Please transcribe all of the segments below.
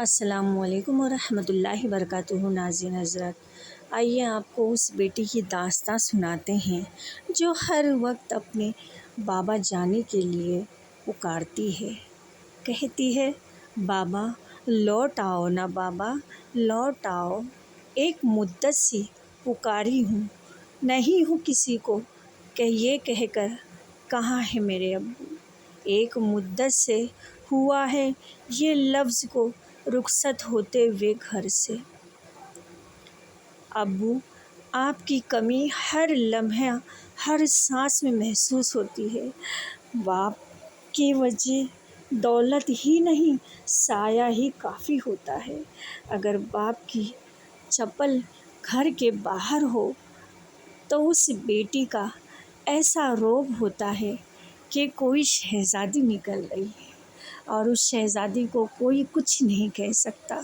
السلام علیکم ورحمۃ اللہ وبرکاتہ۔ ناظرین حضرات، آئیے آپ کو اس بیٹی کی داستان سناتے ہیں جو ہر وقت اپنے بابا جانے کے لیے پکارتی ہے، کہتی ہے بابا لوٹ آؤ نا، بابا لوٹ آؤ۔ ایک مدت سے پکاری ہوں، نہیں ہوں کسی کو کہ یہ کہہ کر کہاں ہے میرے ابو۔ ایک مدت سے ہوا ہے یہ لفظ کو رخصت ہوتے ہوئے گھر سے۔ ابو آپ کی کمی ہر لمحہ ہر سانس میں محسوس ہوتی ہے۔ باپ کی وجہ دولت ہی نہیں، سایہ ہی کافی ہوتا ہے۔ اگر باپ کی چپل گھر کے باہر ہو تو اس بیٹی کا ایسا روب ہوتا ہے کہ کوئی شہزادی نکل رہی ہے اور اس شہزادی کو کوئی کچھ نہیں کہہ سکتا۔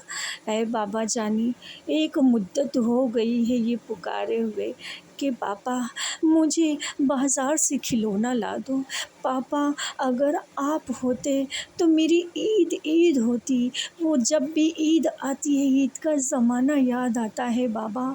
اے بابا جانی، ایک مدت ہو گئی ہے یہ پکارے ہوئے کہ پاپا مجھے بازار سے کھلونا لا دو، پاپا اگر آپ ہوتے تو میری عید ہوتی۔ وہ جب بھی عید آتی ہے عید کا زمانہ یاد آتا ہے بابا،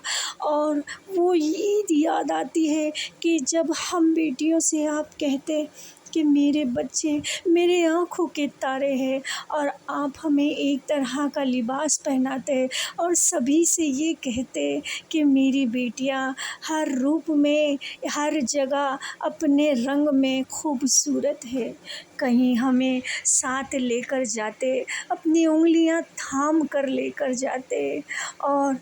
اور وہ عید یاد آتی ہے کہ جب ہم بیٹیوں سے آپ کہتے کہ میرے بچے میرے آنکھوں کے تارے ہیں، اور آپ ہمیں ایک طرح کا لباس پہناتے اور سبھی سے یہ کہتے کہ میری بیٹیاں ہر روپ میں ہر جگہ اپنے رنگ میں خوبصورت ہے۔ کہیں ہمیں ساتھ لے کر جاتے، اپنی انگلیاں تھام کر لے کر جاتے، اور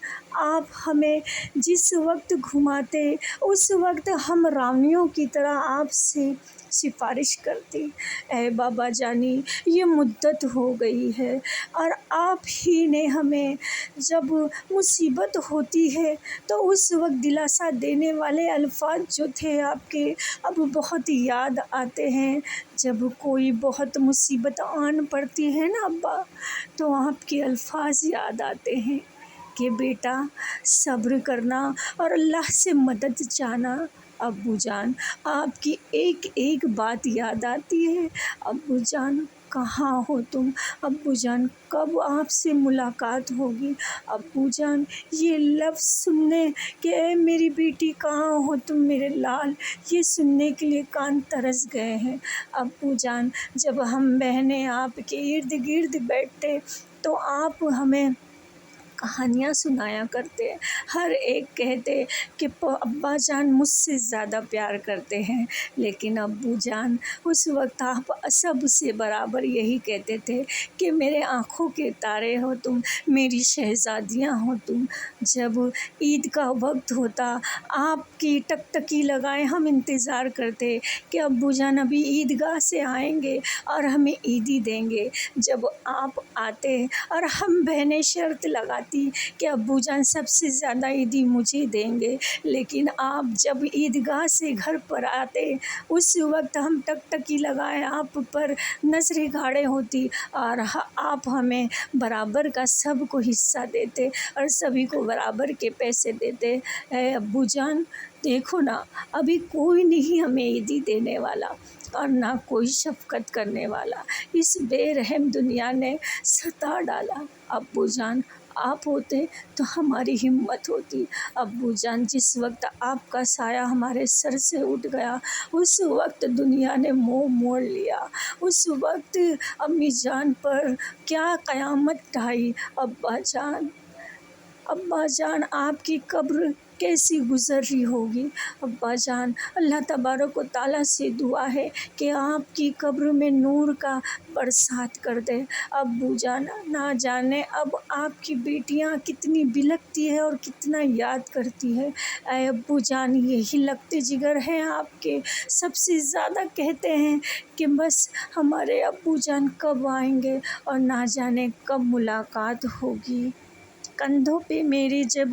آپ ہمیں جس وقت گھماتے اس وقت ہم رانیوں کی طرح آپ سے سفارش کرتی۔ اے بابا جانی، یہ مدت ہو گئی ہے، اور آپ ہی نے ہمیں جب مصیبت ہوتی ہے تو اس وقت دلاسا دینے والے الفاظ جو تھے آپ کے اب بہت یاد آتے ہیں۔ جب کوئی بہت مصیبت آن پڑتی ہے نا ابا، تو آپ کے الفاظ یاد آتے ہیں کہ بیٹا صبر کرنا اور اللہ سے مدد چاہنا۔ ابو جان، آپ کی ایک ایک بات یاد آتی ہے۔ ابو جان کہاں ہو تم؟ ابو جان کب آپ سے ملاقات ہوگی؟ ابو جان یہ لفظ سننے کہ اے میری بیٹی کہاں ہو تم میرے لال، یہ سننے کے لیے کان ترس گئے ہیں۔ ابو جان جب ہم بہنیں آپ کے ارد گرد بیٹھتے تو آپ ہمیں کہانیاں سنایا کرتے، ہر ایک کہتے کہ ابا جان مجھ سے زیادہ پیار کرتے ہیں، لیکن ابو جان اس وقت آپ سب سے برابر یہی کہتے تھے کہ میرے آنکھوں کے تارے ہو تم، میری شہزادیاں ہو تم۔ جب عید کا وقت ہوتا آپ کی ٹکٹکی لگائے ہم انتظار کرتے کہ ابو جان ابھی عیدگاہ سے آئیں گے اور ہمیں عیدی دیں گے۔ جب آپ آتے اور ہم بہنیں شرط لگاتی کہ ابو جان سب سے زیادہ عیدی مجھے دیں گے، لیکن آپ جب عیدگاہ سے گھر پر آتے اس وقت ہم ٹکٹکی لگائے آپ پر نظریں گاڑے ہوتی، اور آپ ہمیں برابر کا سب کو حصہ دیتے اور سبھی کو برابر کے پیسے دیتے۔ اے ابو جان دیکھو نا، ابھی کوئی نہیں ہمیں عیدی دینے والا اور نہ کوئی شفقت کرنے والا، اس بے رحم دنیا نے ستا ڈالا۔ ابو جان آپ ہوتے تو ہماری ہمت ہوتی۔ ابو جان جس وقت آپ کا سایہ ہمارے سر سے اٹھ گیا اس وقت دنیا نے منہ موڑ لیا، اس وقت امی جان پر کیا قیامت ڈھائی۔ ابا جان آپ کی قبر کیسی گزر رہی ہوگی۔ ابا جان اللہ تبارک و تعالیٰ سے دعا ہے کہ آپ کی قبر میں نور کا برسات کر دے۔ ابو جان نہ جانے اب آپ کی بیٹیاں کتنی بلکتی ہے اور کتنا یاد کرتی ہے۔ اے ابو جان یہی لگتے جگر ہیں آپ کے، سب سے زیادہ کہتے ہیں کہ بس ہمارے ابو جان کب آئیں گے اور نہ جانے کب ملاقات ہوگی۔ کندھوں پہ میرے جب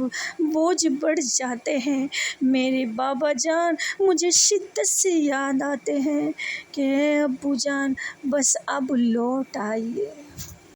بوجھ بڑھ جاتے ہیں میرے بابا جان مجھے شدت سے یاد آتے ہیں کہ اے ابو جان بس اب لوٹ آئیے۔